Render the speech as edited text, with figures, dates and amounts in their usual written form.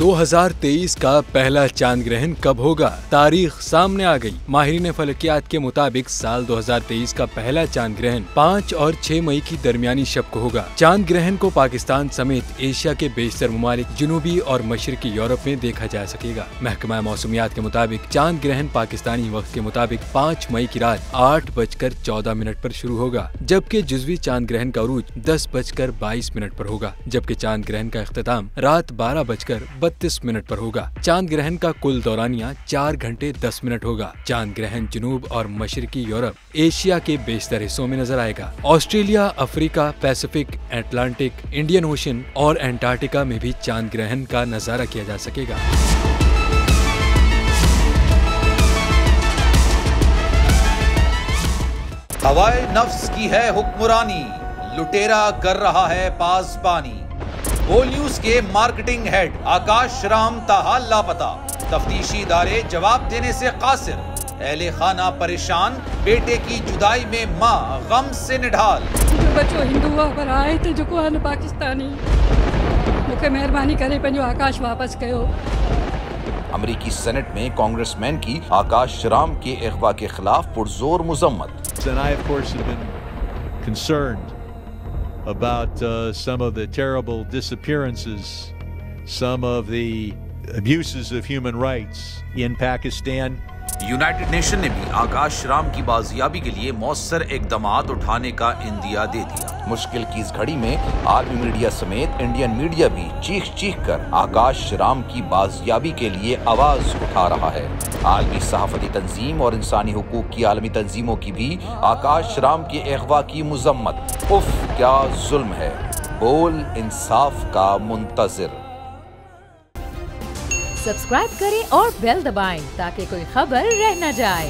2023 का पहला चांद ग्रहण कब होगा? तारीख सामने आ गई। माहिरीन फलकियात के मुताबिक साल 2023 का पहला चांद ग्रहण 5 और 6 मई की दरमियानी शब को होगा। चांद ग्रहण को पाकिस्तान समेत एशिया के बेशतर ममालिक, जनूबी और मशरकी यूरोप में देखा जा सकेगा। महकमा मौसमियात के मुताबिक चांद ग्रहण पाकिस्तानी वक्त के मुताबिक 5 मई की रात 8:14 पर शुरू होगा, जबकि जुज़वी चांद ग्रहण का उरूज 10:22 पर होगा, जबकि चांद ग्रहण का इख्तिताम रात 12:32 पर होगा। चांद ग्रहण का कुल दौरानिया 4 घंटे 10 मिनट होगा। चांद ग्रहण जनूब और मशरकी यूरोप, एशिया के बेशतर हिस्सों में नजर आएगा। Australia, Africa, Pacific, Atlantic, Indian ocean और एंटार्क्टिका में भी चांद ग्रहण का नजारा किया जा सकेगा। हवाए नफ्स की है हुक्मरानी, लुटेरा कर रहा है पासबानी। बोल न्यूज के मार्केटिंग हेड आकाश राम ताहा लापता, तफ्तीशी इदारे जवाब देने से कासिर। अहले खाना परेशान, बेटे की जुदाई में माँ गम से निढाल। जो बच्चो हिंदू पर आए थे जो को पाकिस्तानी, मुझे मेहरबानी करे पंहिंजो आकाश वापस कयो। अमरीकी सेनेट में कांग्रेसमैन की आकाश राम के अगवा के खिलाफ पुरजोर मुजम्मत। And I, of course, have been concerned about some of the terrible disappearances, some of the abuses of human rights in Pakistan. United nation ने भी आकाश राम की बाजियाबी के लिए मौसर इकदामात उठाने का इंदिया दे दिया। मुश्किल की इस घड़ी में आर्मी मीडिया समेत इंडियन मीडिया भी चीख चीख कर आकाश राम की बाजियाबी के लिए आवाज उठा रहा है। आलमी सहाफती तंजीम और इंसानी हुकूक की आलमी तंजीमों की भी आकाश राम के अगवा की मुजम्मत। उफ, क्या जुल्म है। बोल इंसाफ का मुंतजिर। सब्सक्राइब करें और बेल दबाएं ताकि कोई खबर रह न जाए।